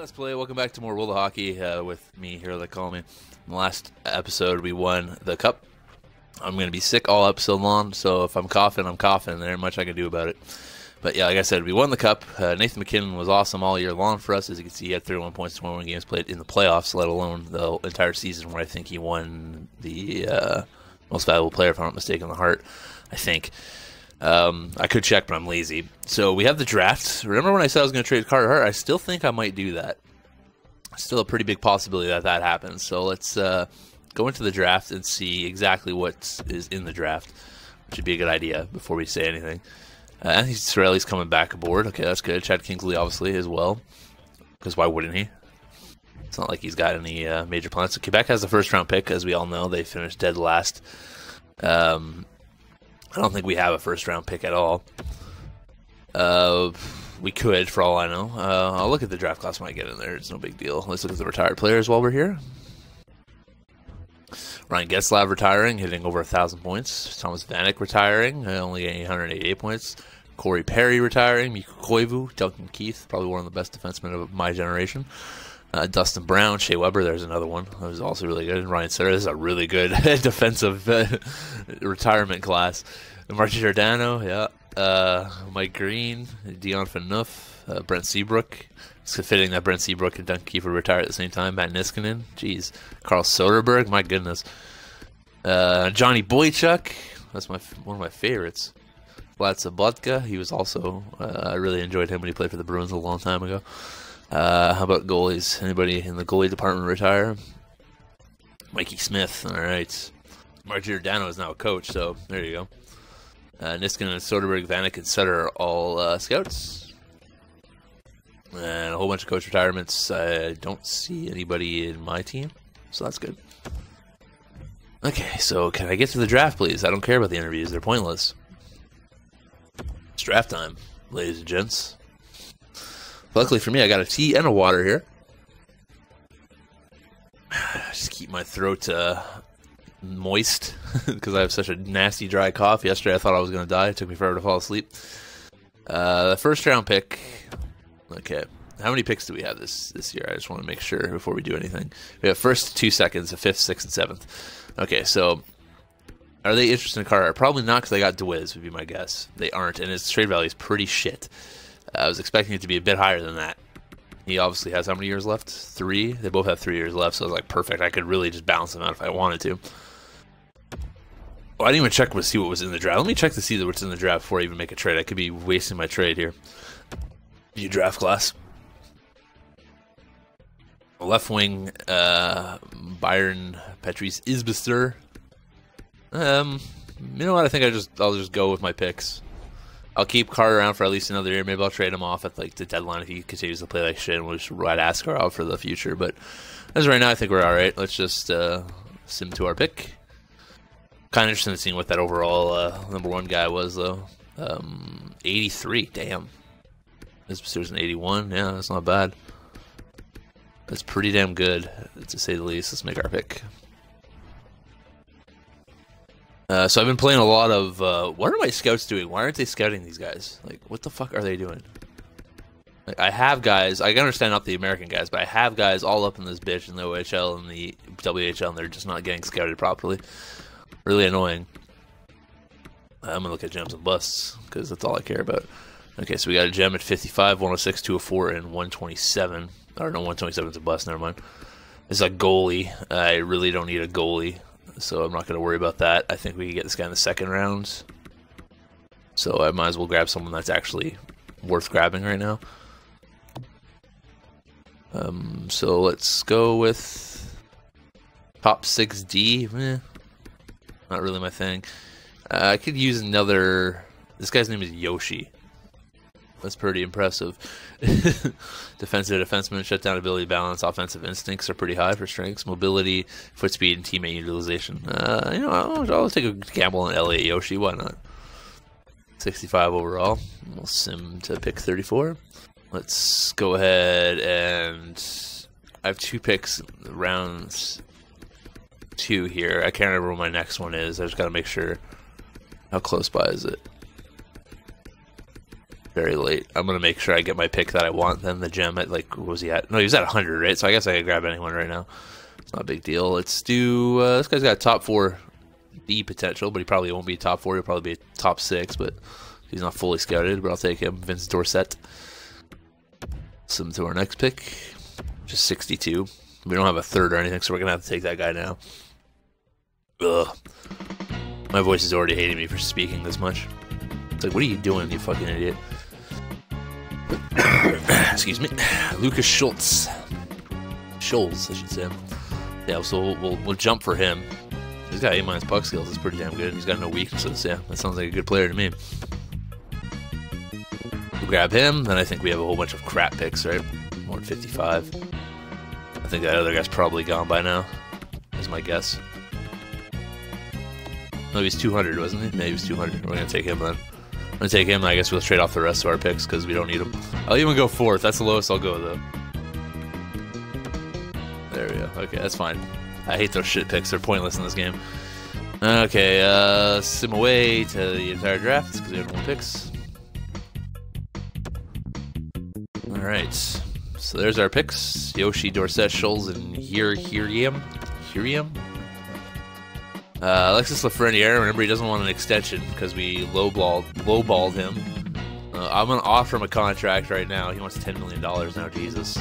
let's play. Welcome back to more World of Hockey with me, Herotheycallme. In the last episode, we won the Cup. I'm going to be sick all episode long, so if I'm coughing, I'm coughing. There ain't much I can do about it. But yeah, like I said, we won the Cup. Nathan MacKinnon was awesome all year long for us. As you can see, he had 31 points, 21 games played in the playoffs, let alone the entire season, where I think he won the most valuable player, if I'm not mistaken, the Hart, I think. I could check, but I'm lazy. So we have the draft. Remember when I said I was going to trade Carter Hart? I still think I might do that. Still a pretty big possibility that that happens. So let's go into the draft and see exactly what is in the draft. Which would be a good idea before we say anything. Anthony Cirelli's coming back aboard. Okay, that's good. Chad Kingsley, obviously, as well. Because why wouldn't he? It's not like he's got any major plans. So Quebec has the first-round pick, as we all know. They finished dead last. I don't think we have a first-round pick at all. We could, for all I know. I'll look at the draft class when I get in there. It's no big deal. Let's look at the retired players while we're here. Ryan Getzlaf retiring, hitting over 1,000 points. Thomas Vanek retiring, only 888 points. Corey Perry retiring. Mikko Koivu, Duncan Keith, probably one of the best defensemen of my generation. Dustin Brown, Shea Weber, there's another one. That was also really good. And Ryan Sutter, this is a really good defensive retirement class. Martin Giordano, yeah. Mike Green, Dion Phaneuf, Brent Seabrook. It's fitting that Brent Seabrook and Duncan Keith would retire at the same time. Matt Niskanen, jeez. Carl Soderberg, my goodness. Johnny Boychuk, that's one of my favorites. Vlad Sabotka, he was also, I really enjoyed him when he played for the Bruins a long time ago. How about goalies? Anybody in the goalie department retire? Mikey Smith, all right. Mark Giordano is now a coach, so there you go. Niskanen, Soderberg, Vanek, and Sutter are all scouts. And a whole bunch of coach retirements. I don't see anybody in my team, so that's good. Okay, so can I get to the draft, please? I don't care about the interviews. They're pointless. It's draft time, ladies and gents. Luckily for me, I got a tea and a water here. Just keep my throat moist because I have such a nasty, dry cough. Yesterday, I thought I was going to die. It took me forever to fall asleep. The first round pick. Okay, how many picks do we have this year? I just want to make sure before we do anything. We have first 2 seconds, the 5th, 6th, and 7th. Okay, so are they interested in Carter? Probably not, because they got DeWiz, would be my guess. They aren't, and his trade value is pretty shit. I was expecting it to be a bit higher than that. He obviously has how many years left? 3? They both have 3 years left, so I was like, perfect. I could really just balance them out if I wanted to. Oh, I didn't even check to see what was in the draft. Let me check to see what's in the draft before I even make a trade. I could be wasting my trade here. View draft class. Left wing, Byron Patrice Isbister. You know what? I think I'll just go with my picks. I'll keep Carter around for at least another year. Maybe I'll trade him off at like the deadline if he continues to play like shit, and we'll just ride Askar out for the future. But as of right now, I think we're all right. Let's just sim to our pick. Kind of interested in seeing what that overall #1 guy was, though. 83. Damn. Isbister's an 81. Yeah, that's not bad. That's pretty damn good, to say the least. Let's make our pick. So I've been playing a lot of... what are my scouts doing? Why aren't they scouting these guys? Like, what the fuck are they doing? Like, I have guys... I can understand not the American guys, but I have guys all up in this bitch in the OHL and the WHL, and they're just not getting scouted properly. Really annoying. I'm going to look at gems and busts, because that's all I care about. Okay, so we got a gem at 55, 106, 204, and 127. Or no, 127 is a bust, never mind. This is a goalie. I really don't need a goalie, so I'm not going to worry about that. I think we can get this guy in the second round. So I might as well grab someone that's actually worth grabbing right now. So let's go with top 6D. Not really my thing. I could use another... This guy's name is Yoshi. That's pretty impressive. Defensive defenseman, shutdown ability, balance, offensive instincts are pretty high for strengths, mobility, foot speed, and teammate utilization. You know, I'll take a gamble on Elliot Yoshi. Why not? 65 overall. We'll sim to pick 34. Let's go ahead and I have 2 picks, rounds 2 here. I can't remember what my next one is. I just got to make sure. How close by is it? very late. I'm going to make sure I get my pick that I want. Then the gem at, like, what was he at? No, he was at 100, right? So I guess I could grab anyone right now. It's not a big deal. Let's do, this guy's got top 4 D potential, but he probably won't be top 4. He'll probably be top 6, but he's not fully scouted, but I'll take him. Vince Dorsett. Send him to our next pick. Just 62. We don't have a third or anything, so we're going to have to take that guy now. Ugh. My voice is already hating me for speaking this much. It's like, what are you doing, you fucking idiot? Excuse me. Lucas Schultz. Scholes, I should say. Yeah, so we'll jump for him. He's got A- puck skills. It's pretty damn good. He's got no weaknesses. Yeah, that sounds like a good player to me. We'll grab him. Then I think we have a whole bunch of crap picks, right? 155. I think that other guy's probably gone by now, is my guess. No, he was 200, wasn't he? No, he was 200. We're going to take him then. I'm going to take him. I guess we'll trade off the rest of our picks because we don't need them. I'll even go 4th. That's the lowest I'll go, though. There we go. Okay, that's fine. I hate those shit picks. They're pointless in this game. Okay, sim away to the entire draft because we have more picks. Alright. So there's our picks. Yoshi, Dorsett, Scholes, and Herotheycallme. Alexis Lafreniere, remember he doesn't want an extension because we lowballed him. I'm going to offer him a contract right now. He wants $10 million now, Jesus.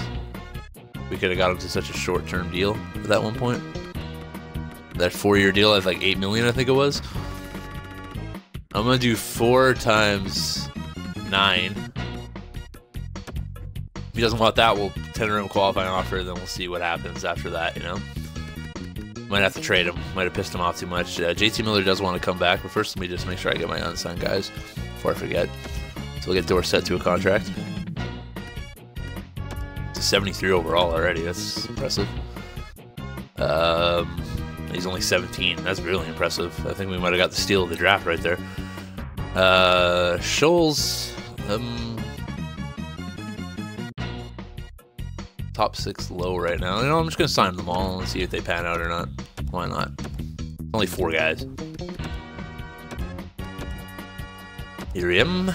We could have got him to such a short-term deal at that one point. That 4-year deal at like $8 million, I think it was. I'm going to do 4 times 9. If he doesn't want that, we'll tender him a qualifying offer, then we'll see what happens after that, you know? Might have to trade him. Might have pissed him off too much. JT Miller does want to come back, but first let me just make sure I get my unsigned guys before I forget. So we'll get Dorsett to a contract. It's a 73 overall already. That's impressive. He's only 17. That's really impressive. I think we might have got the steal of the draft right there. Scholes. Top 6 low right now. You know, I'm just going to sign them all and see if they pan out or not. Why not? Only 4 guys. Iriam.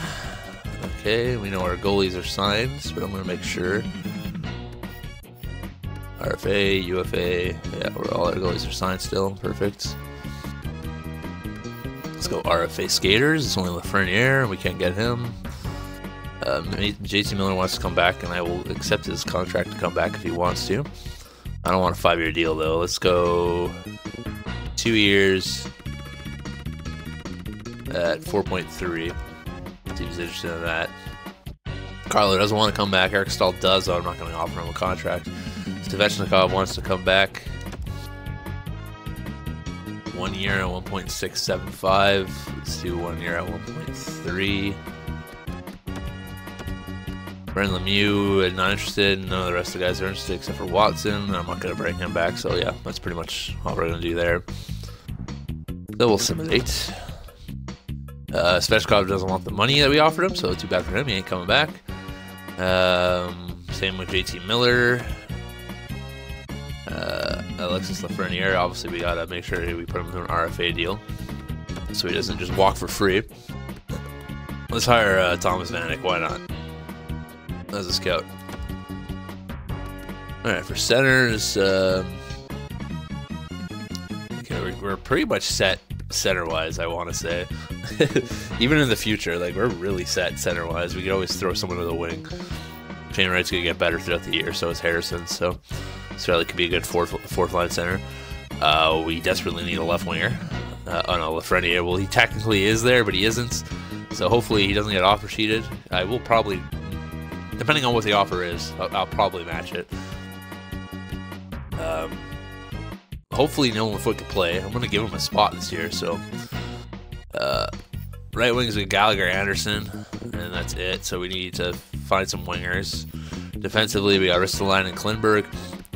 Okay, we know our goalies are signed, but I'm going to make sure. RFA, UFA. Yeah, all our goalies are signed still. Perfect. Let's go RFA skaters. It's only Lafreniere. We can't get him. JT Miller wants to come back, and I will accept his contract to come back if he wants to. I don't want a 5-year deal, though. Let's go 2 years at 4.3. Seems interested in that. Carlo doesn't want to come back. Eric Stahl does, though. I'm not going to offer him a contract. Svechnikov wants to come back. 1 year at 1.675. Let's do 1 year at 1.3. Brendan Lemieux, not interested. None of the rest of the guys are interested except for Watson. I'm not going to bring him back, so yeah, that's pretty much all we're going to do there. So we'll simulate. Svechnikov doesn't want the money that we offered him, so too bad for him. He ain't coming back. Same with JT Miller. Alexis Lafreniere, obviously we got to make sure we put him through an RFA deal so he doesn't just walk for free. Let's hire Thomas Vanek, why not? As a scout. Alright, for centers, okay, we're pretty much set center-wise, I want to say. Even in the future, like, we're really set center-wise. We could always throw someone to the wing. Shane Wright's going to get better throughout the year, so is Harrison, so Australia could be a good fourth line center. We desperately need a left winger. Oh no, Lafreniere, well, he technically is there, but he isn't. So hopefully he doesn't get offer sheeted. I will probably, depending on what the offer is, I'll probably match it. Hopefully Nolan Foot can play. I'm going to give him a spot this year. So right wings with Gallagher, Anderson, and that's it. So we need to find some wingers. Defensively, we got Ristolainen and Klinberg,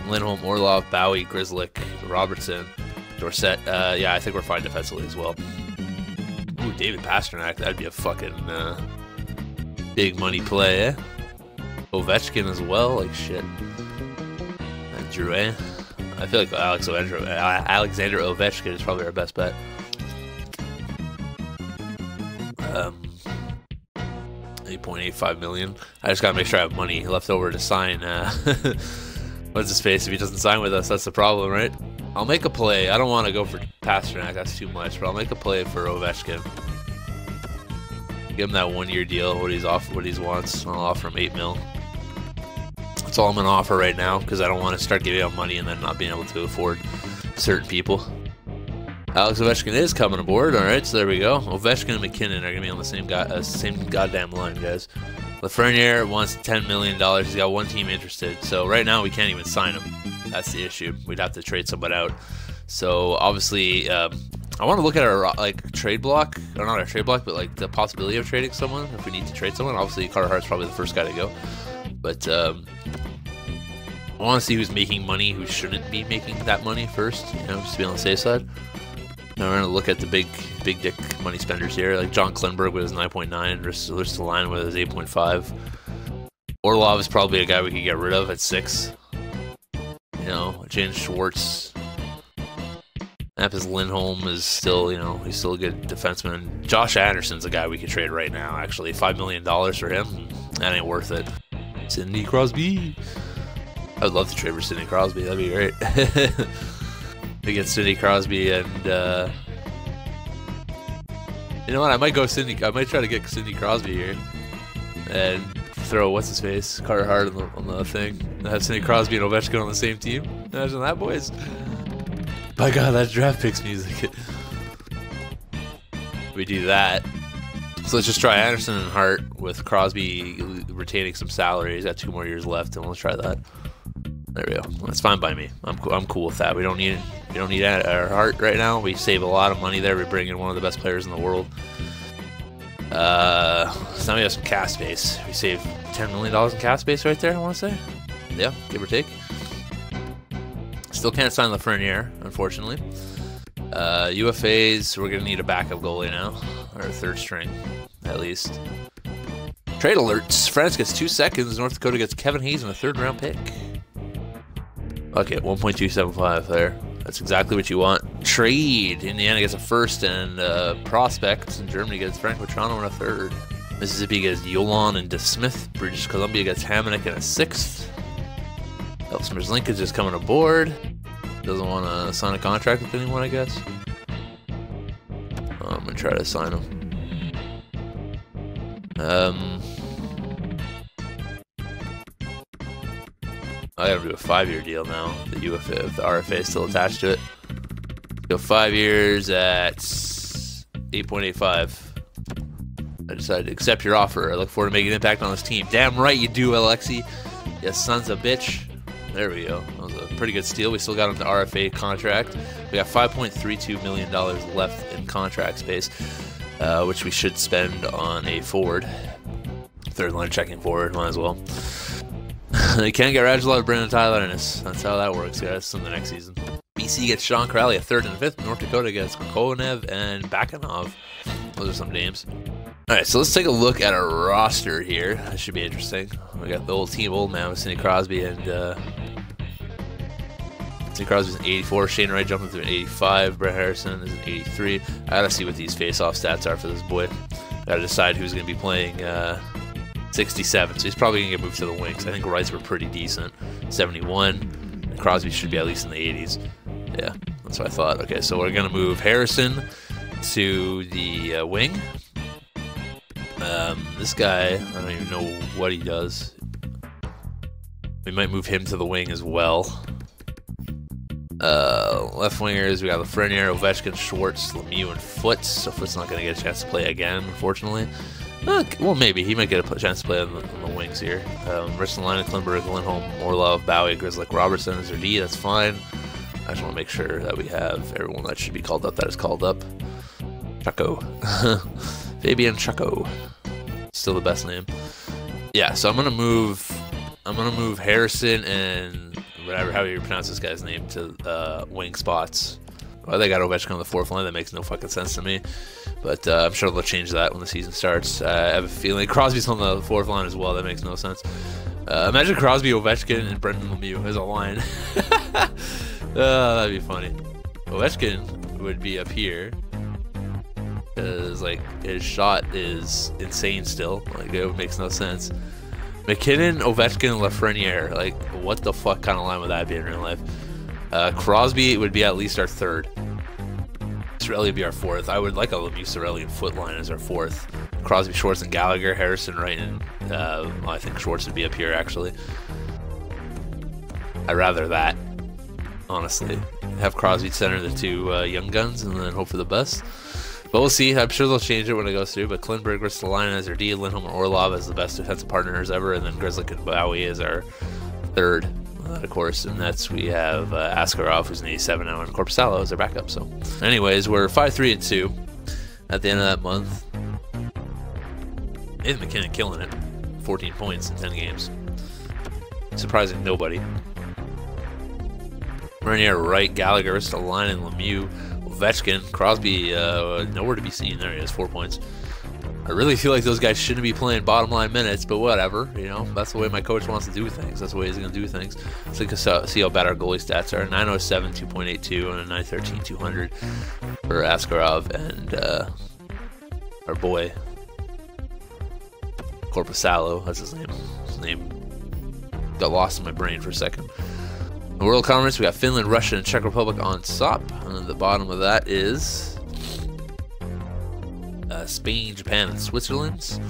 Lindholm, Orlov, Bowie, Grzelcyk, Robertson, Dorsett. Yeah, I think we're fine defensively as well. Ooh, David Pastrnak. That'd be a fucking big money play, eh? Ovechkin as well. Like, shit. And Drouin. I feel like Alexander Ovechkin is probably our best bet. $8.85 million. I just gotta make sure I have money left over to sign. What's his face? If he doesn't sign with us, that's the problem, right? I'll make a play. I don't want to go for Pasternak. That's too much. But I'll make a play for Ovechkin. Give him that 1-year deal. What he wants. I'll offer him $8 million. That's all I'm gonna offer right now because I don't want to start giving out money and then not being able to afford certain people. Alex Ovechkin is coming aboard. All right, so there we go. Ovechkin and McKinnon are gonna be on the same goddamn line, guys. Lafreniere wants $10 million. He's got one team interested. So right now we can't even sign him. That's the issue. We'd have to trade someone out. So obviously, I want to look at our trade block, or not our trade block, but like the possibility of trading someone if we need to trade someone. Obviously, Carter Hart's probably the first guy to go, but I want to see who's making money, who shouldn't be making that money first. You know, just to be on the safe side. Now we're gonna look at the big dick money spenders here, like John Klingberg with his 9.9, Ristolainen with his 8.5. Orlov is probably a guy we could get rid of at 6. You know, James Schwartz. Hampus Lindholm is still, you know, he's still a good defenseman. Josh Anderson's a guy we could trade right now, actually. $5 million for him. That ain't worth it. Sidney Crosby. I would love to trade for Sidney Crosby. That'd be great. We get Sidney Crosby and, you know what? I might try to get Sidney Crosby here. And throw, what's his face? Carter Hart on the thing. And have Sidney Crosby and Ovechkin on the same team. Imagine that, boys. My God, that's draft picks music. We do that. So let's just try Anderson and Hart with Crosby retaining some salary. He's got 2 more years left, and let's try that. There we go. That's fine by me. I'm cool with that. We don't need our Hart right now. We save a lot of money there. We bring in one of the best players in the world. So now we have some cap space. We save $10 million in cap space right there, I want to say. Yeah, give or take. Still can't sign Lafreniere, unfortunately. UFAs, we're going to need a backup goalie now. Or a 3rd string, at least. Trade alerts. France gets 2 seconds. North Dakota gets Kevin Hayes and a 3rd round pick. Okay, 1.275 there. That's exactly what you want. Trade. Indiana gets a 1st and prospect. And Germany gets Frank Petrano and a 3rd. Mississippi gets Yolan and DeSmith. British Columbia gets Hamonic and a 6th. Elstmer's Linkage is coming aboard. Doesn't want to sign a contract with anyone, I guess. I'm going to try to sign him. I gotta do a 5-year deal now. The RFA is still attached to it. Go 5 years at 8.85. I decided to accept your offer. I look forward to making an impact on this team. Damn right you do, Alexi. You sons of bitch. There we go. That was a pretty good steal. We still got him the RFA contract. We got $5.32 million left in contract space, which we should spend on a forward. 3rd line checking forward, might as well. They can't get Radulov, Brendan Tyler in this. That's how that works, guys, in the next season. BC gets Sean Crowley, a 3rd and a 5th. North Dakota gets Konev and Bakanov. Those are some names. All right, so let's take a look at our roster here. That should be interesting. We got the old team, old man with Sidney Crosby and Sidney Crosby's an 84. Shane Wright jumping to an 85. Brett Harrison is an 83. I gotta see what these face-off stats are for this boy. Gotta decide who's gonna be playing 67. So he's probably gonna get moved to the wings. I think Wrights were pretty decent. 71. And Crosby should be at least in the 80s. Yeah, that's what I thought. Okay, so we're gonna move Harrison to the wing. This guy, I don't even know what he does. We might move him to the wing as well. Left wingers, we got Lafreniere, Ovechkin, Schwartz, Lemieux, and Foote. So Foote's not going to get a chance to play again, unfortunately. Well, maybe. He might get a chance to play on the wings here. Ristolainen, Klingberg, Lindholm, Orlov, Bowie, Grizzlick, Robertson is their D. That's fine. I just want to make sure that we have everyone that should be called up that is called up. Chaco. Fabian Chaco. Still the best name. Yeah, so I'm gonna move Harrison and however you pronounce this guy's name to wing spots. Well, they got Ovechkin on the 4th line. That makes no fucking sense to me. But I'm sure they'll change that when the season starts. I have a feeling Crosby's on the 4th line as well. That makes no sense. Imagine Crosby, Ovechkin, and Brendan Lemieux as a line. That'd be funny. Ovechkin would be up here. because like his shot is insane still. Like it makes no sense. McKinnon, Ovechkin, and Lafreniere. Like what the fuck kind of line would that be in real life? Crosby would be at least our third. Cirelli would be our fourth. I would like a Lemieux, Cirelli, and Foot line as our fourth. Crosby, Schwartz, and Gallagher. Harrison, right, and I think Schwartz would be up here actually. I'd rather that, honestly. Have Crosby center the two young guns and then hope for the best. But we'll see. I'm sure they'll change it when it goes through. But Klingberg, Ristolainen as our D, Lindholm and Orlov as the best defensive partners ever, and then Grzelcyk and Bowie as our third, of course. And that's we have Askarov, who's an 87 now, and Korpisalo as our backup. So, anyways, we're 5-3-2 at the end of that month. Nathan McKinnon killing it, 14 points in 10 games, surprising nobody. Bernier right, Gallagher, Ristolainen, Lemieux, Ovechkin, Crosby, nowhere to be seen. There he is, 4 points. I really feel like those guys shouldn't be playing bottom line minutes, but whatever, you know, that's the way my coach wants to do things. That's the way he's going to do things. Let's see how bad our goalie stats are. 907, 2.82, and a 913, 200 for Askarov and our boy Korpisalo. That's his name. His name got lost in my brain for a second. The World Conference, we got Finland, Russia, and Czech Republic on top. And at the bottom of that is Spain, Japan, and Switzerland.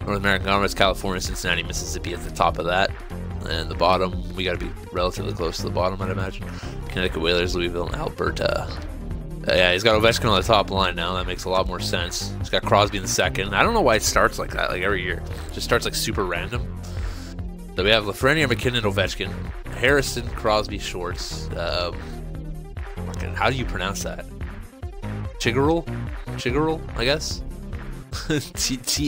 North American Conference, California, Cincinnati, Mississippi at the top of that. And the bottom, we got to be relatively close to the bottom, I'd imagine. Connecticut Whalers, Louisville, and Alberta. Yeah, he's got Ovechkin on the top line now. That makes a lot more sense. He's got Crosby in the second. I don't know why it starts like that, like every year. It just starts like super random. So we have Lafreniere, McKinnon, Ovechkin, Harrison, Crosby, Schwartz. How do you pronounce that? Chiggerl, I guess. Tschiggerl.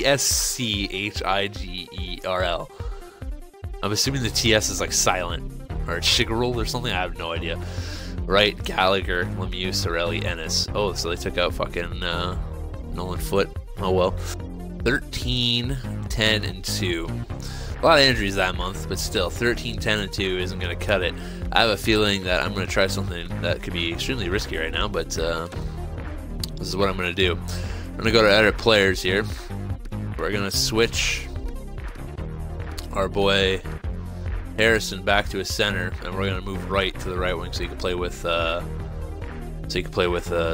I'm assuming the TS is like silent or Chiggerl or something. I have no idea. Right, Gallagher, Lemieux, Cirelli, Ennis. Oh, so they took out fucking Nolan Foote. Oh well. 13, 10, and 2. A lot of injuries that month, but still, 13, 10, and 2 isn't going to cut it. I have a feeling that I'm going to try something that could be extremely risky right now, but this is what I'm going to do. I'm going to go to edit players here. We're going to switch our boy Harrison back to a center, and we're going to move right to the right wing so he can play with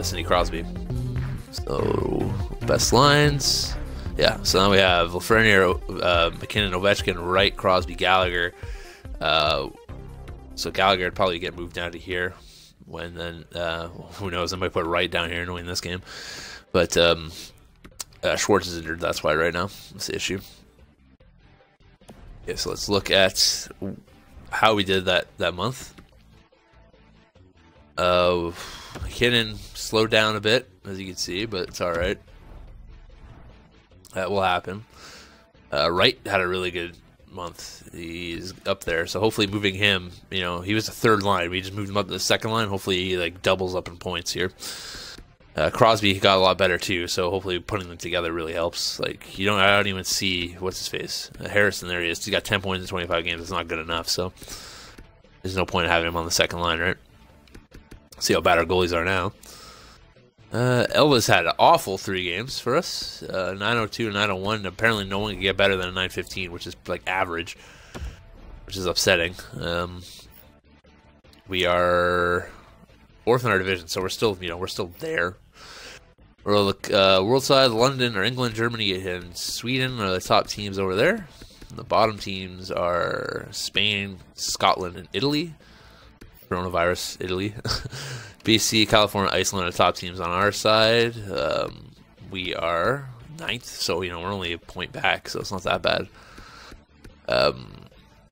Sidney Crosby. So best lines. Yeah, so now we have Lafreniere, McKinnon, Ovechkin, right, Crosby, Gallagher. So Gallagher would probably get moved down to here. When then, who knows? I might put right down here knowing this game. But Schwartz is injured. That's why right now. That's the issue. Okay, so let's look at how we did that month. McKinnon slowed down a bit, as you can see, but it's all right. That will happen. Wright had a really good month. He's up there, so hopefully moving him, you know, he was the third line. We just moved him up to the second line. Hopefully he like doubles up in points here. Crosby got a lot better too, so hopefully putting them together really helps. Like I don't even see what's his face. Harrison, there he is. He got 10 points in 25 games. It's not good enough, so there's no point in having him on the second line, right? See how bad our goalies are now. Elvis had an awful 3 games for us. 902 and 901. Apparently no one can get better than a 915, which is like average, which is upsetting. We are 4th in our division, so we're still there. World side, London or England, Germany, and Sweden are the top teams over there. And the bottom teams are Spain, Scotland, and Italy. Coronavirus, Italy. BC, California, Iceland are the top teams on our side. We are 9th, so we're only a point back, so it's not that bad.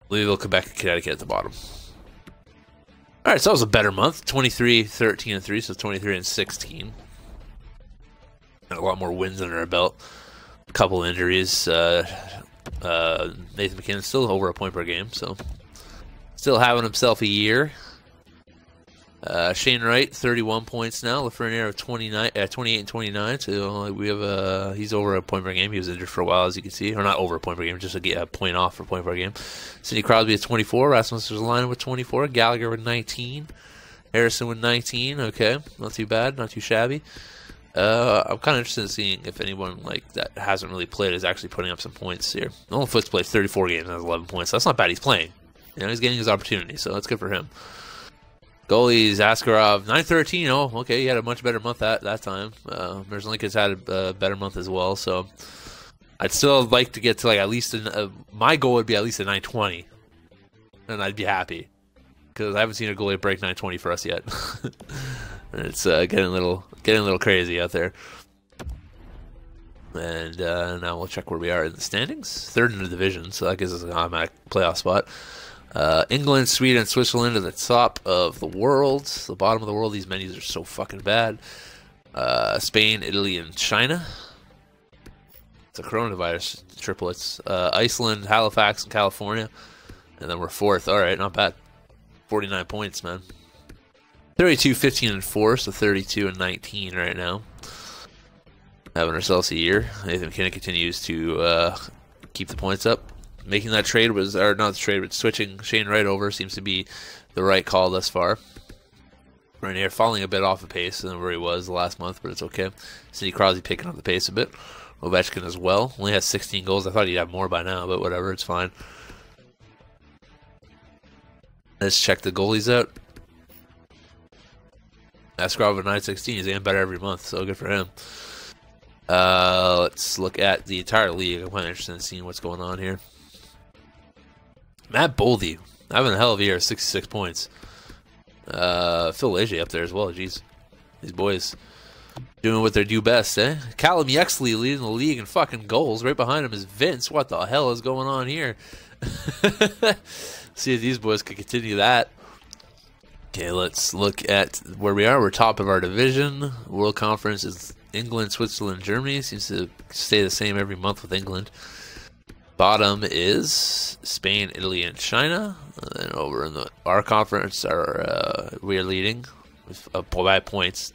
Louisville, Quebec, and Connecticut at the bottom. All right, so that was a better month. 23, 13, and 3, so 23 and 16. And a lot more wins under our belt. A couple injuries. Nathan McKinnon still over a point per game, so still having himself a year. Shane Wright, 31 points now. Lafreniere, 28 and 29. So we have he's over a point per game. He was injured for a while, as you can see, or not over a point per game, just a point off for a point per game. Sidney Crosby at 24. Rasmus Ristolainen with 24. Gallagher with 19. Harrison with 19. Okay, not too bad, not too shabby. I'm kind of interested in seeing if anyone like that hasn't really played is actually putting up some points here. Nolan Foote's played 34 games and has 11 points. That's not bad. He's playing. You know, he's getting his opportunity, so that's good for him. Goalies, Askarov, 913. Oh, okay, he had a much better month that time. Merzlikins had a better month as well, so I'd still like to get to like at least my goal would be at least a 920, and I'd be happy because I haven't seen a goalie break 920 for us yet. And it's getting a little crazy out there. And now we'll check where we are in the standings. Third in the division, so that gives us an automatic playoff spot. England, Sweden, Switzerland are the top of the world. The bottom of the world, these menus are so fucking bad. Spain, Italy, and China. It's a coronavirus triplets. Iceland, Halifax, and California. And then we're fourth. All right, not bad. 49 points, man. 32, 15, and 4, so 32 and 19 right now. Having ourselves a year. Nathan McKinnon continues to keep the points up. Making that trade was, or not the trade, but switching Shane Wright over seems to be the right call thus far. Rainier falling a bit off the pace than where he was the last month, but it's okay. Sidney Crosby picking up the pace a bit. Ovechkin as well. Only has 16 goals. I thought he'd have more by now, but whatever, it's fine. Let's check the goalies out. Askarov at 916. He's getting better every month, so good for him. Let's look at the entire league. I'm quite interested in seeing what's going on here. Matt Boldy having a hell of a year, 66 points. Phil Leger up there as well. Jeez, these boys doing what they do best, eh? Callum Yexley leading the league in fucking goals. Right behind him is Vince. What the hell is going on here? See if these boys can continue that. Okay, let's look at where we are. We're top of our division. World Conference is England, Switzerland, Germany. Seems to stay the same every month with England. Bottom is Spain, Italy, and China. And then over in our conference, we are leading with by points.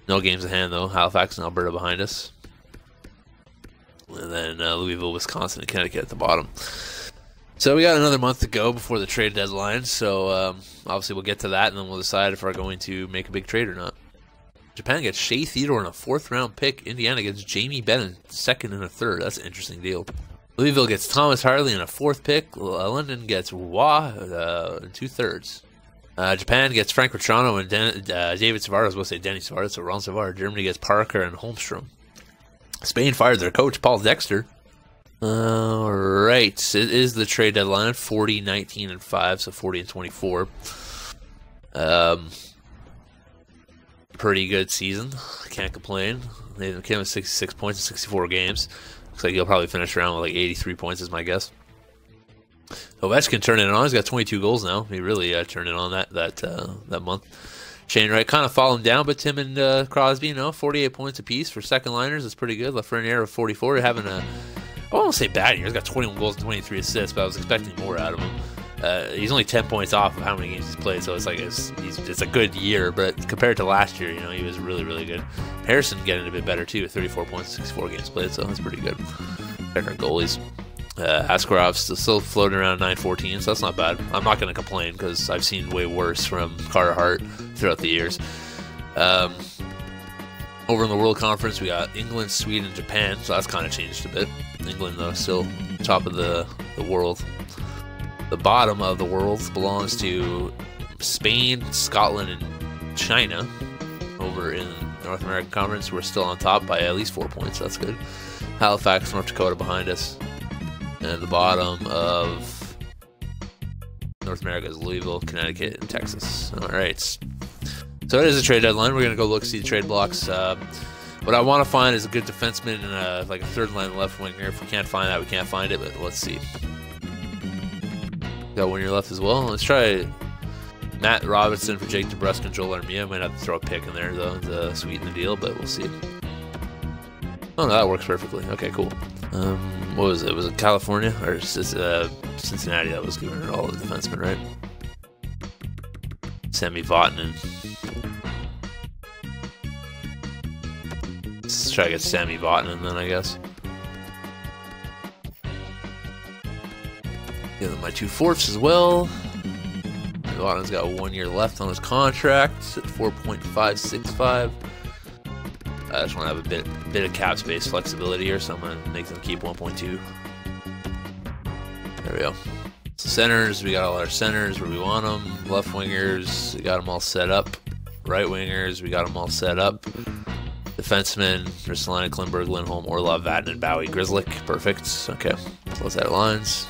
No games in hand, though. Halifax and Alberta behind us. And then Louisville, Wisconsin, and Connecticut at the bottom. So we got another month to go before the trade deadline. So obviously we'll get to that, and then we'll decide if we're going to make a big trade or not. Japan gets Shea Theodore in a 4th-round pick. Indiana gets Jamie Benn in 2nd and a 3rd. That's an interesting deal. Louisville gets Thomas Harley in a 4th pick. London gets Wah in 2/3. Japan gets Frank Ricciano and David Savard. I was going to say Denny Savard, so Ron Savard. Germany gets Parker and Holmstrom. Spain fired their coach, Paul Dexter. All right, it is the trade deadline. 40, 19, and 5, so 40 and 24. Pretty good season. Can't complain. Nathan McKinnon with 66 points in 64 games. Looks like he'll probably finish around with like 83 points is my guess. Ovechkin turning it on. He's got 22 goals now. He really turned it on that month. Shane Wright kind of falling down, but Tim and Crosby, 48 points apiece for second liners. That's pretty good. Lafreniere with 44. Having a, I won't say bad year. He's got 21 goals and 23 assists, but I was expecting more out of him. He's only 10 points off of how many games he's played, so it's like it's a good year. But compared to last year, he was really, really good. Harrison getting a bit better too, 34 points, 64 games played, so that's pretty good. Check our goalies. Askarov's still floating around 914, so that's not bad. I'm not going to complain because I've seen way worse from Carter Hart throughout the years. Over in the World Conference, we got England, Sweden, Japan, so that's kind of changed a bit. England, though, still top of the world. The bottom of the world belongs to Spain, Scotland, and China. Over in North American Conference, we're still on top by at least 4 points. That's good. Halifax, North Dakota behind us. And the bottom of North America is Louisville, Connecticut, and Texas. All right. So it is a trade deadline. We're going to go look, see the trade blocks. What I want to find is a good defenseman and like a third-line left winger. If we can't find that, we can't find it, but let's see. Got 1 year left as well. Let's try Matt Robinson for Jake DeBrusk and Joel Armia. Might have to throw a pick in there, though, to sweeten the deal, but we'll see. Oh, no, that works perfectly. Okay, cool. What was it? Was it California or Cincinnati that was giving it all the defensemen, right? Sami Vatanen. Let's try to get Sami Vatanen then, I guess. Give them my 2/4 as well. Vatanen's got 1 year left on his contract at 4.565. I just want to have a bit of cap space flexibility here, so I'm going to make them keep 1.2. There we go. So centers, we got all our centers where we want them. Left wingers, we got them all set up. Right wingers, we got them all set up. Defensemen, Ristolainen, Klimberg, Lindholm, Orlov, Vatanen, Bowie, Grzelcyk. Perfect. Okay, so let's add lines.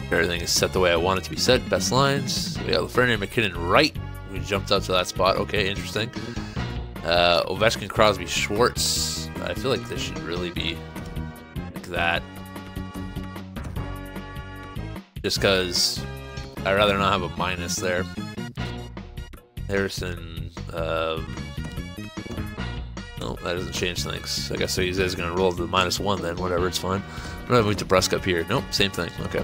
Everything is set the way I want it to be set. Best lines. We got Lafreniere, McKinnon right. We jumped up to that spot. Okay, interesting. Ovechkin, Crosby, Schwartz. I feel like this should really be like that. Just because I'd rather not have a minus there. Harrison. No, that doesn't change things. I guess so. He's going to roll to the -1 then. Whatever, it's fine. I'm going to move to Brusque up here. Nope, same thing. Okay.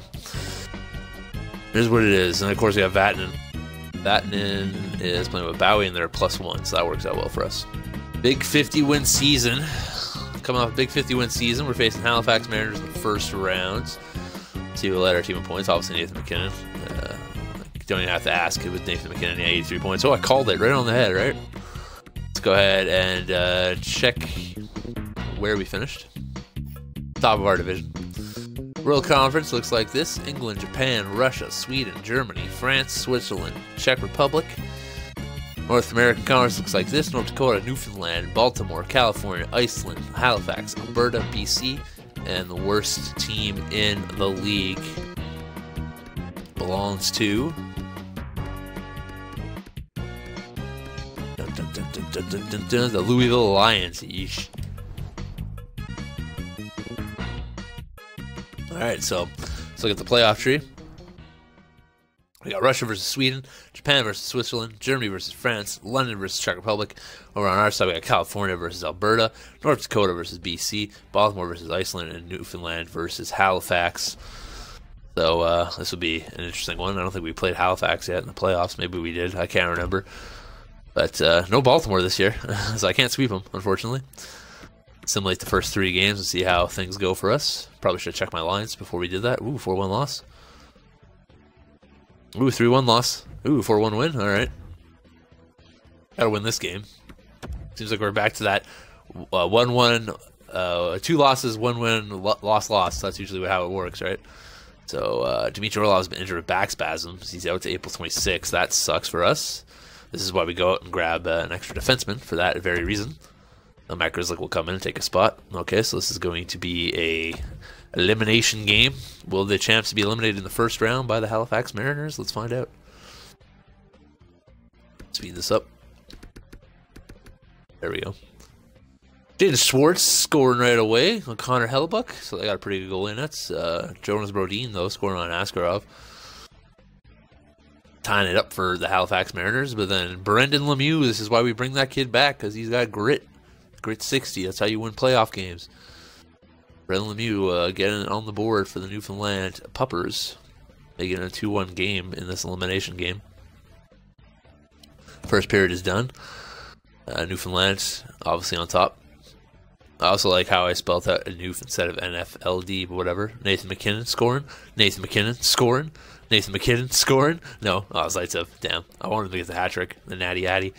Here's what it is. And of course, we have Vatanen. Vatanen is playing with Bowie, and they're +1, so that works out well for us. Big 50-win season. Coming off a big 50-win season, we're facing Halifax Mariners in the first round. See who led our team in points. Obviously, Nathan McKinnon. Don't even have to ask. It was Nathan McKinnon, 83 points. Oh, I called it right on the head, right? Let's go ahead and check where we finished. Top of our division. World Conference looks like this. England, Japan, Russia, Sweden, Germany, France, Switzerland, Czech Republic. North American Conference looks like this. North Dakota, Newfoundland, Baltimore, California, Iceland, Halifax, Alberta, BC. And the worst team in the league belongs to the Louisville Lions. Yeesh. Alright, so let's look at the playoff tree. We got Russia versus Sweden, Japan versus Switzerland, Germany versus France, London versus Czech Republic. Over on our side, we got California versus Alberta, North Dakota versus BC, Baltimore versus Iceland, and Newfoundland versus Halifax. So this will be an interesting one. I don't think we played Halifax yet in the playoffs. Maybe we did. I can't remember. But no Baltimore this year, so I can't sweep them, unfortunately. Simulate the first 3 games and see how things go for us. Probably should check my lines before we did that. Ooh, 4-1 loss. Ooh, 3-1 loss. Ooh, 4-1 win. All right. Gotta win this game. Seems like we're back to that 1-1, 2 losses, 1 win, loss. That's usually how it works, right? So Dmitry Orlov's been injured with back spasms. He's out to April 26th. That sucks for us. This is why we go out and grab an extra defenseman for that very reason. Matt Grzelcyk will come in and take a spot. Okay, so this is going to be a elimination game. Will the champs be eliminated in the first round by the Halifax Mariners? Let's find out. Speed this up. There we go. Jaden Schwartz scoring right away on Connor Hellebuck. So they got a pretty good goal in. That's Jonas Brodin, though, scoring on Askarov. Tying it up for the Halifax Mariners. But then Brendan Lemieux, this is why we bring that kid back, because he's got grit. Grit 60. That's how you win playoff games. Brendan Lemieux getting on the board for the Newfoundland Puppers. Making a 2-1 game in this elimination game. First period is done. Newfoundland obviously on top. I also like how I spelled out a Newf instead of NFLD, but whatever. Nathan McKinnon scoring. Nathan McKinnon scoring. Nathan McKinnon scoring. No, Zaitsev. Damn. I wanted to get the hat trick. The natty addy.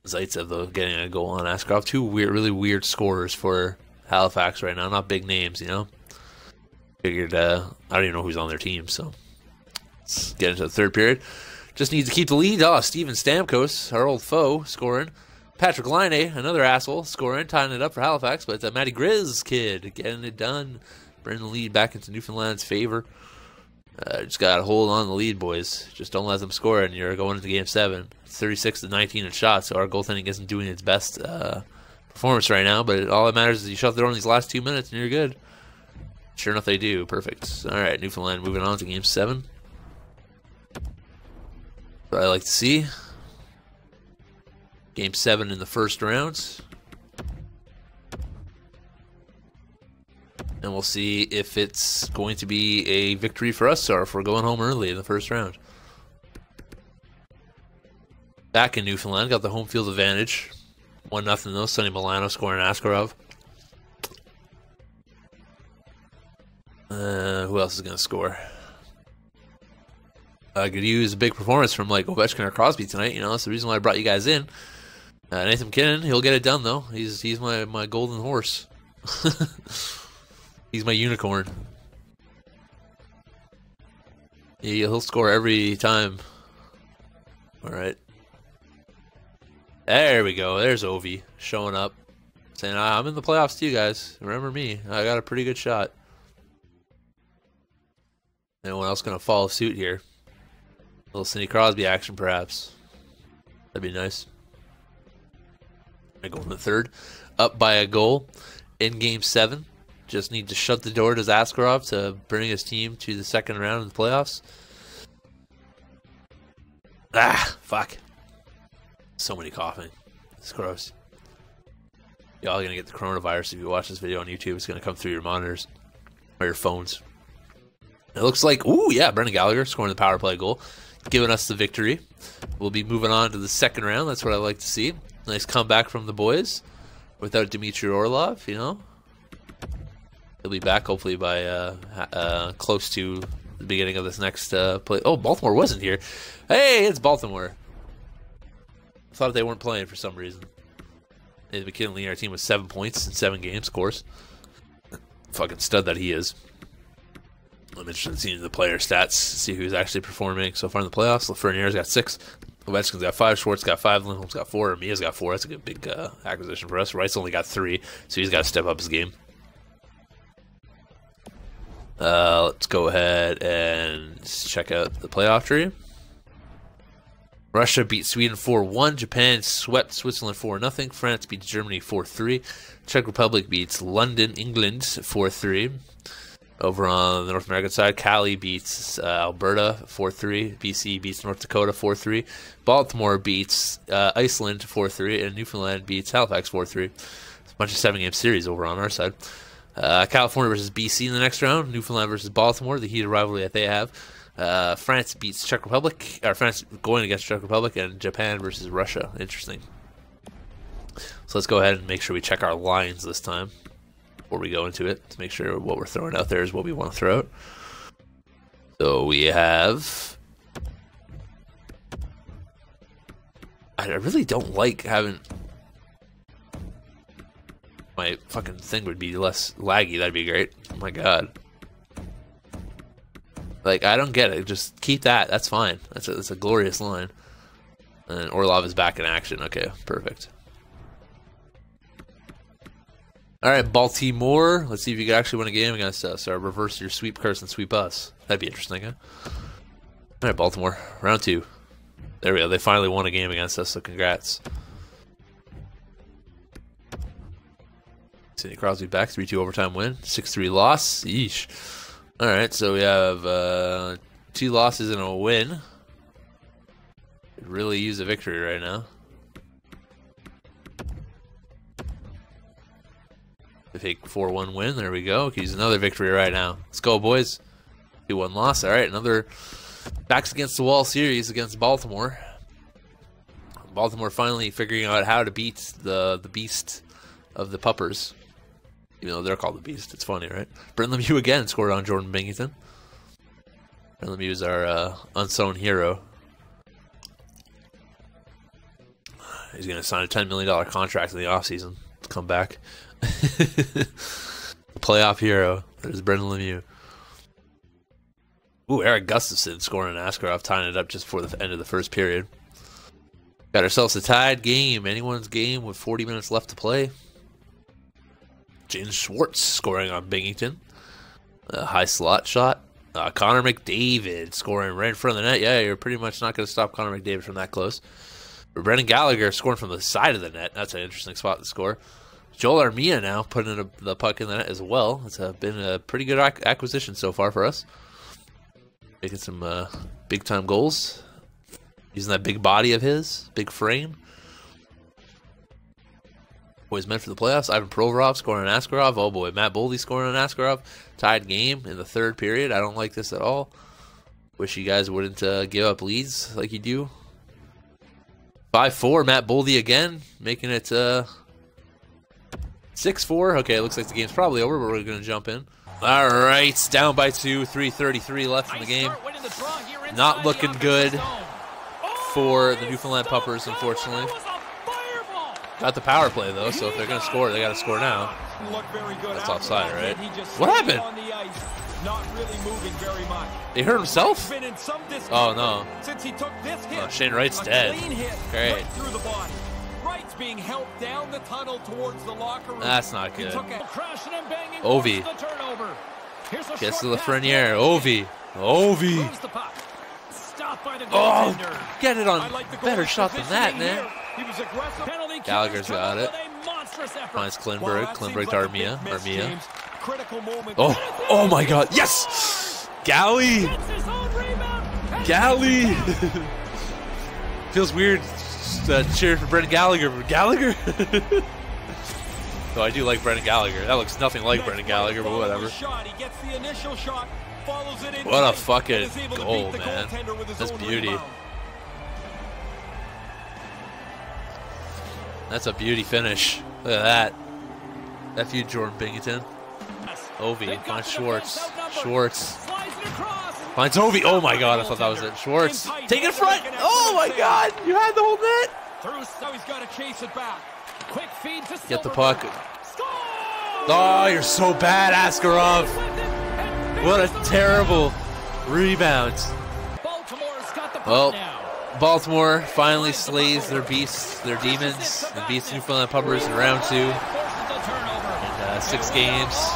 Zaitsev, though, getting a goal on Askarov. 2 really weird scorers for Halifax right now. Not big names, you know. Figured, I don't even know who's on their team, so let's get into the third period. Just need to keep the lead. Oh, Steven Stamkos, our old foe, scoring. Patrick Laine, another asshole, scoring, tying it up for Halifax. But Matty Grizz kid getting it done. Bringing the lead back into Newfoundland's favor. Just got to hold on the lead, boys. Just don't let them score, and you're going into Game 7. 36-19 in shots, so our goaltending isn't doing its best performance right now. But all that matters is you shut the door in these last 2 minutes, and you're good. Sure enough, they do. Perfect. All right, Newfoundland moving on to Game 7. What I like to see. Game 7 in the first round. And we'll see if it's going to be a victory for us or if we're going home early in the first round. Back in Newfoundland, got the home field advantage. 1-0 though. Sonny Milano scoring Askarov. Who else is going to score? I could use a big performance from like Ovechkin or Crosby tonight. You know, that's the reason why I brought you guys in. Nathan McKinnon, he'll get it done though. He's my golden horse. He's my unicorn. He'll score every time. All right. There we go. There's Ovi showing up, saying, "I'm in the playoffs too, guys. Remember me? I got a pretty good shot." Anyone else gonna follow suit here? A little Sidney Crosby action, perhaps. That'd be nice. I go in the third, up by a goal in Game 7. Just need to shut the door to Askarov to bring his team to the second round of the playoffs. Ah, fuck. So many coughing. It's gross. Y'all gonna get the coronavirus if you watch this video on YouTube. It's gonna come through your monitors or your phones. It looks like, ooh, yeah, Brendan Gallagher scoring the power play goal, giving us the victory. We'll be moving on to the second round. That's what I like to see. Nice comeback from the boys without Dmitry Orlov, you know. He'll be back hopefully by close to the beginning of this next play. Oh, Baltimore wasn't here. Hey, it's Baltimore. I thought they weren't playing for some reason. Nathan McKinnon leading our team with 7 points in 7 games, of course. Fucking stud that he is. I'm interested in seeing the player stats, see who's actually performing so far in the playoffs. Lafreniere's got 6. Ovechkin's got 5. Schwartz got 5. Lindholm's got 4. Mia's got 4. That's a good big acquisition for us. Wright's only got 3, so he's got to step up his game. Let's go ahead and check out the playoff tree. Russia beat Sweden 4-1. Japan swept Switzerland 4-0. France beats Germany 4-3. Czech Republic beats London, England 4-3. Over on the North American side, Cali beats Alberta 4-3. BC beats North Dakota 4-3. Baltimore beats Iceland 4-3. And Newfoundland beats Halifax 4-3. It's a bunch of 7-game series over on our side. California versus BC in the next round. Newfoundland versus Baltimore, the heated rivalry that they have. France beats Czech Republic, or France going against Czech Republic, and Japan versus Russia. Interesting. So let's go ahead and make sure we check our lines this time before we go into it to make sure what we're throwing out there is what we want to throw out. So we have. I really don't like having. My fucking thing would be less laggy. That'd be great. Oh my god. Like, I don't get it. Just keep that. That's fine. That's a glorious line. And Orlov is back in action. Okay, perfect. All right, Baltimore. Let's see if you can actually win a game against us or reverse your sweep curse and sweep us. That'd be interesting, huh? All right, Baltimore. Round 2. There we go. They finally won a game against us, so congrats. Sidney Crosby back, 3-2 overtime win, 6-3 loss. Yeesh. All right, so we have 2 losses and a win. Could really use a victory right now. The fake 4-1 win. There we go. Could use another victory right now. Let's go, boys. 2-1 loss. All right, another backs against the wall series against Baltimore. Baltimore finally figuring out how to beat the beast of the Puppers. Even though they're called the Beast. It's funny, right? Brendan Lemieux again scored on Jordan Binnington. Brendan Lemieux is our unsung hero. He's going to sign a $10 million contract in the offseason to come back. Playoff hero. There's Brendan Lemieux. Ooh, Eric Gustafsson scoring an Askarov, tying it up just before the end of the first period. Got ourselves a tied game. Anyone's game with 40 minutes left to play. James Schwartz scoring on Binnington. A high slot shot. Connor McDavid scoring right in front of the net. Yeah, you're pretty much not going to stop Connor McDavid from that close. But Brendan Gallagher scoring from the side of the net. That's an interesting spot to score. Joel Armia now putting the puck in the net as well. It's been a pretty good acquisition so far for us. Making some big-time goals. Using that big body of his. Big frame. Boys meant for the playoffs. Ivan Provorov scoring an Askarov. Oh boy, Matt Boldy scoring an Askarov. Tied game in the 3rd period. I don't like this at all. Wish you guys wouldn't give up leads like you do. 5-4, Matt Boldy again, making it 6-4. Okay, it looks like the game's probably over, but we're going to jump in. All right, down by 2, 3:33 left in the game. Not looking good for the Newfoundland Puppers, unfortunately. Got the power play, though, so if they're going to score, they got to score now. That's offside, right? What happened? He hurt himself? Oh, no. Oh, Shane Wright's dead. Great. Being helped down the tunnel towards the locker room. That's not good. Ovi gets to Lafreniere. Ovi. Oh, get it on. Better shot than that, man. Gallagher's got it. Finds Klinberg. Klinberg to Armia. Oh my God. Yes! Galley! Feels weird cheering for Brendan Gallagher. Though I do like Brendan Gallagher. That looks nothing like Brendan Gallagher, but whatever. What a fucking goal, man. That's beauty. That's a beauty finish. Look at that. F you, Jordan Binghamton. Ovi finds Schwartz. Finds Ovi. Oh my God, I thought that was it. Schwartz. Take it front. Oh my God, you had the whole net. Get the puck. Oh, you're so bad, Askarov. What a terrible rebound. Well, Baltimore finally slays their beasts, their demons, and beats Newfoundland Puppers in round 2 in 6 games.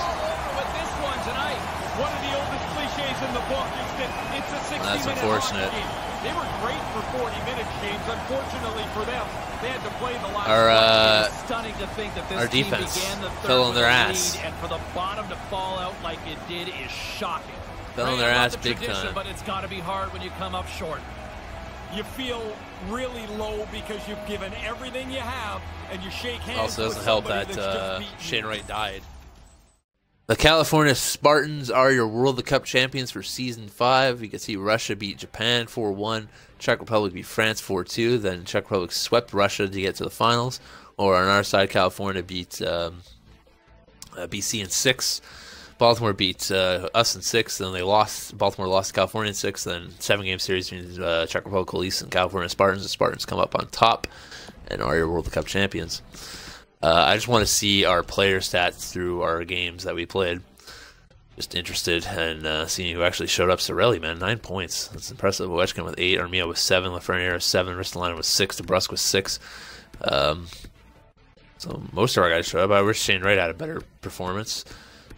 That's unfortunate. They were great for 40 minutes, James. Unfortunately for them, they had to play the last. Our defense fell on their ass. And for the bottom to fall out like it did is shocking. Fell on their ass big time. But it's got to be hard when you come up short. You feel really low because you've given everything you have, and you shake hands. Also doesn't help that Shane Wright died. The California Spartans are your World Cup champions for Season 5. You can see Russia beat Japan 4-1. Czech Republic beat France 4-2. Then Czech Republic swept Russia to get to the finals. Or on our side, California beat BC in 6. Baltimore beat us in 6. Then they lost. Baltimore lost to California in 6. Then 7-game series between Czech Republic Police and California Spartans. The Spartans come up on top and are your World Cup champions. I just want to see our player stats through our games that we played. Just interested in seeing who actually showed up. Sorelli, man, 9 points. That's impressive. Ovechkin with 8. Armia with 7. Lafreniere with 7. Ristolainen with 6. DeBrusque with 6. So most of our guys showed up. I wish Shane Wright had a better performance.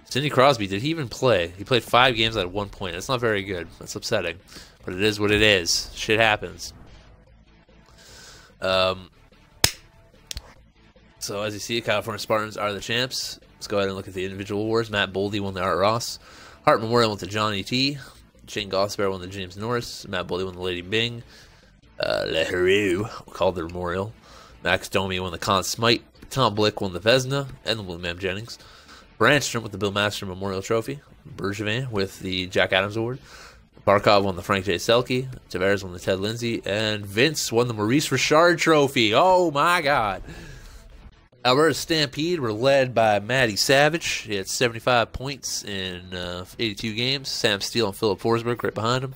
Sidney Crosby, did he even play? He played 5 games at 1 point. That's not very good. That's upsetting. But it is what it is. Shit happens. So as you see, California Spartans are the champs. Let's go ahead and look at the individual awards. Matt Boldy won the Art Ross. Hart Memorial went to Johnny T. Shane Gosper won the James Norris. Matt Boldy won the Lady Bing. Leheru called the Memorial. Max Domi won the Conn Smythe. Tom Blick won the Vesna and the William M. Jennings. Brandstrom with the Bill Master Memorial Trophy. Bergevin with the Jack Adams Award. Barkov won the Frank J. Selke. Tavares won the Ted Lindsay. And Vince won the Maurice Richard Trophy. Oh my God. Alberta Stampede were led by Matty Savage. He had 75 points in 82 games. Sam Steele and Philip Forsberg right behind him.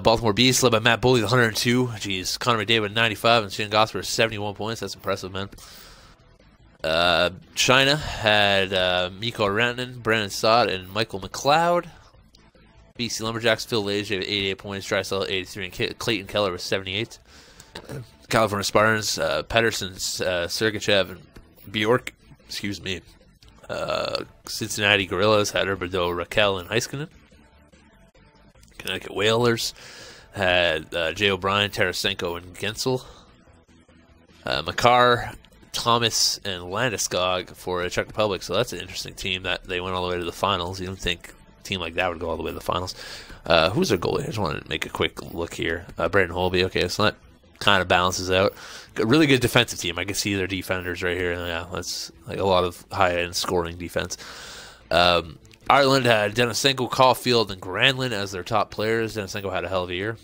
Baltimore Beast led by Matt Boldy with 102. Jeez, Connor McDavid with 95 and Shane Gosper with 71 points. That's impressive, man. China had Mikko Rantanen, Brandon Saad, and Michael McLeod. BC Lumberjacks, Phil Leger with 88 points, Drysdale with 83, and Clayton Keller with 78. California Spartans, Pedersen, Sergachev, and Bjork, Cincinnati Gorillas had Herberdeau, Raquel, and Heiskanen. Connecticut Whalers had Jay O'Brien, Tarasenko, and Gensel. Makar, Thomas, and Landeskog for the Czech Republic. So that's an interesting team that they went all the way to the finals. You don't think a team like that would go all the way to the finals. Who's their goalie? I just want to make a quick look here. Brandon Holby. Okay, so that kind of balances out. A really good defensive team. I can see their defenders right here. Yeah, that's like a lot of high-end scoring defense. Ireland had Denisenko, Caulfield, and Granlund as their top players. Denisenko had a hell of a year.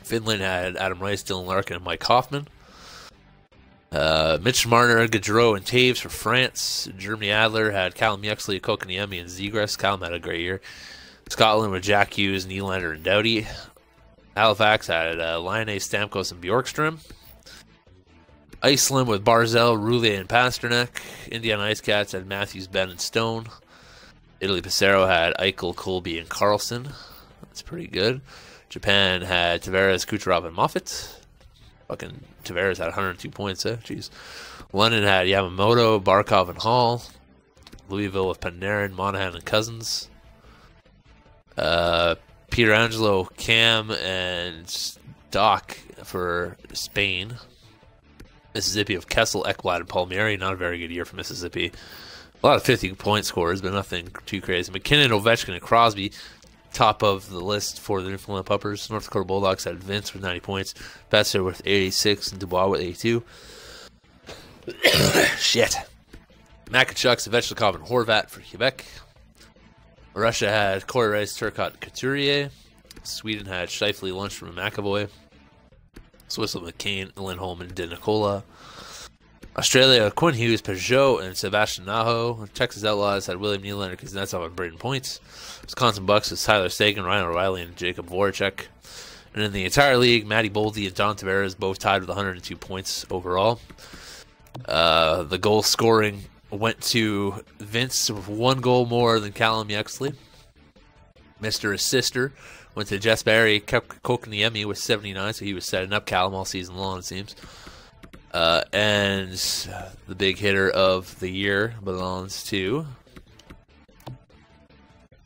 Finland had Adam Rice, Dylan Larkin, and Mike Hoffman. Mitch Marner, Gaudreau, and Taves for France. Germany Adler had Callum Yuxley, Kokaniemi, and Zegras. Callum had a great year. Scotland with Jack Hughes, Nylander, and Doughty. Halifax had Laine, Stamkos, and Bjorkström. Iceland with Barzell, Roulet, and Pasternak. Indiana Ice Cats had Matthews, Ben, and Stone. Italy Passero had Eichel, Colby, and Carlson. That's pretty good. Japan had Tavares, Kucherov, and Moffat. Fucking Tavares had 102 points, jeez. London had Yamamoto, Barkov, and Hall. Louisville with Panarin, Monahan, and Cousins. Pietrangelo, Cam, and Doc for Spain. Mississippi of Kessel, Ekblad, and Palmieri. Not a very good year for Mississippi. A lot of 50-point scores, but nothing too crazy. McKinnon, Ovechkin, and Crosby, top of the list for the Newfoundland Puppers. North Dakota Bulldogs had Vince with 90 points, Betzer with 86, and Dubois with 82. Shit. Makachucks, Ovechkin, and Horvat for Quebec. Russia had Corey Rice, Turcotte, and Couturier. Sweden had Scheifele, Lundstrom, and McAvoy. Swiss with McCain, Lindholm, and De Nicola. Australia, Quinn Hughes, Peugeot, and Sebastian Naho. Texas Outlaws had William Nylander, Kuznetsov, and Braden Points. Wisconsin Bucks was Tyler Seguin, Ryan O'Reilly, and Jacob Voracek. And in the entire league, Matty Boldy and John Tavares both tied with 102 points overall. The goal scoring went to Vince with 1 goal more than Callum Yaxley. Mr. Assister went to Jess Barry, Kokoniemi with 79, so he was setting up Callum all season long, it seems. And the big hitter of the year belongs to...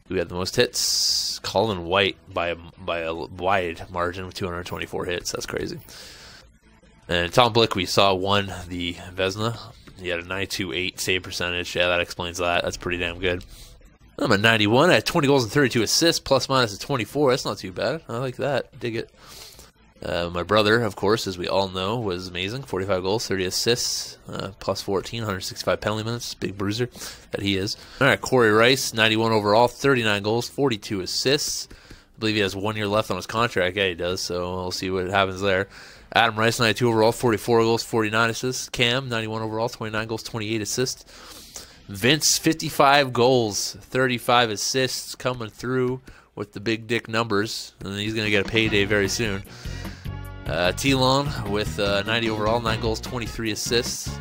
who had the most hits? Colin White by a wide margin with 224 hits. That's crazy. And Tom Blick, we saw, won the Vezina. He had a 928 save percentage. Yeah, that explains that. That's pretty damn good. I'm at 91. I had 20 goals and 32 assists, plus minus a 24. That's not too bad. I like that. Dig it. My brother, of course, as we all know, was amazing. 45 goals, 30 assists, plus 14, 165 penalty minutes. Big bruiser that he is. All right, Corey Rice, 91 overall, 39 goals, 42 assists. I believe he has 1 year left on his contract. Yeah, he does, so we'll see what happens there. Adam Rice, 92 overall, 44 goals, 49 assists. Cam, 91 overall, 29 goals, 28 assists. Vince, 55 goals, 35 assists, coming through with the big dick numbers, and he's going to get a payday very soon. T-Lon with 90 overall, 9 goals, 23 assists.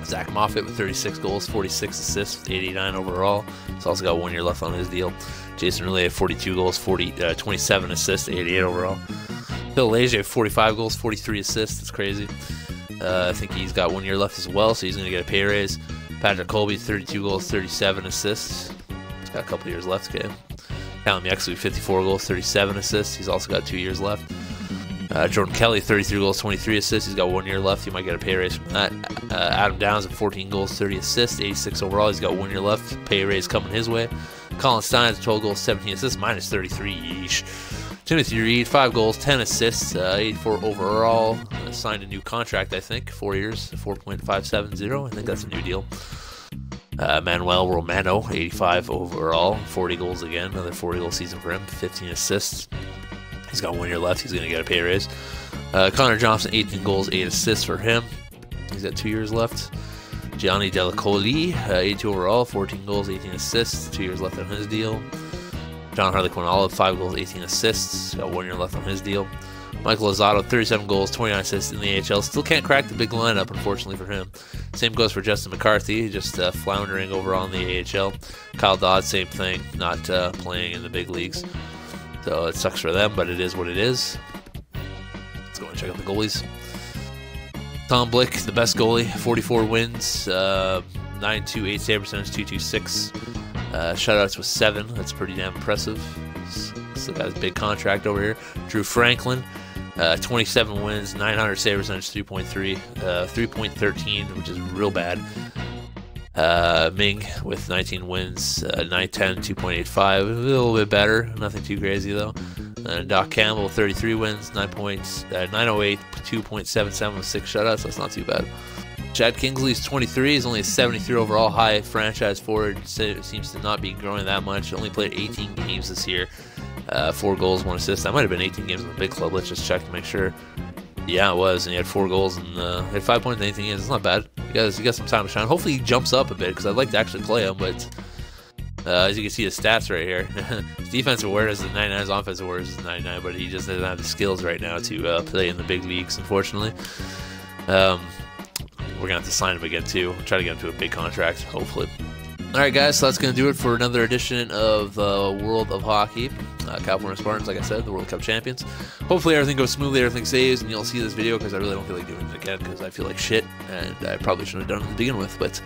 Zach Moffat with 36 goals, 46 assists, 89 overall. He's also got 1 year left on his deal. Jason Roulet, 42 goals, 27 assists, 88 overall. Phil Leger, 45 goals, 43 assists. That's crazy. I think he's got 1 year left as well, so he's going to get a pay raise. Patrick Colby, 32 goals, 37 assists. He's got a couple years left, okay. Callum Yaxley, 54 goals, 37 assists. He's also got 2 years left. Jordan Kelly, 33 goals, 23 assists. He's got 1 year left. He might get a pay raise from that. Adam Downs at 14 goals, 30 assists, 86 overall. He's got 1 year left. Pay raise coming his way. Colin Steins, 12 goals, 17 assists, minus 33. Yeesh. Timothy Reed, 5 goals, 10 assists, 84 overall. Signed a new contract, I think. 4 years, 4.570. I think that's a new deal. Manuel Romano, 85 overall, 40 goals again. Another 40-goal season for him, 15 assists. He's got 1 year left. He's going to get a pay raise. Connor Johnson, 18 goals, 8 assists for him. He's got 2 years left. Gianni Delacoli, 82 overall, 14 goals, 18 assists. 2 years left on his deal. John Harley-Quinn-Olive, 5 goals, 18 assists. Got 1 year left on his deal. Michael Lozado, 37 goals, 29 assists in the AHL. Still can't crack the big lineup, unfortunately, for him. Same goes for Justin McCarthy, just floundering over on the AHL. Kyle Dodd, same thing, not playing in the big leagues. So it sucks for them, but it is what it is. Let's go and check out the goalies. Tom Blick, the best goalie, 44 wins, 928 save percentage, 226. Shutouts with 7. That's pretty damn impressive. Still got his big contract over here. Drew Franklin, 27 wins, 900 save percentage, 3.13, which is real bad. Ming with 19 wins, 910, 2.85, a little bit better, nothing too crazy though. Doc Campbell, 33 wins, 908, 2.77 with 6 shutouts. That's not too bad. Chad Kingsley's 23. He's only a 73 overall, high franchise forward. Seems to not be growing that much. Only played 18 games this year. 4 goals, 1 assist. That might have been 18 games in the big club. Let's just check to make sure. Yeah, it was. And he had 4 goals and had 5 points in 18 games. It's not bad. You got some time to shine. Hopefully he jumps up a bit because I'd like to actually play him, but As you can see, his stats right here. His defensive awareness is 99, his offensive awareness is 99, but he just doesn't have the skills right now to play in the big leagues, unfortunately. We're going to have to sign him again, too. Try to get him to a big contract, hopefully. Alright, guys, so that's going to do it for another edition of the World of Hockey. California Spartans, like I said, the World Cup champions. Hopefully everything goes smoothly, everything saves, and you'll see this video, because I really don't feel like doing it again, because I feel like shit, and I probably shouldn't have done it to begin with, but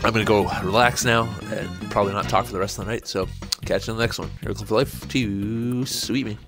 I'm going to go relax now, and probably not talk for the rest of the night, so catch you in the next one. Herotheycallme for life, to sweet me.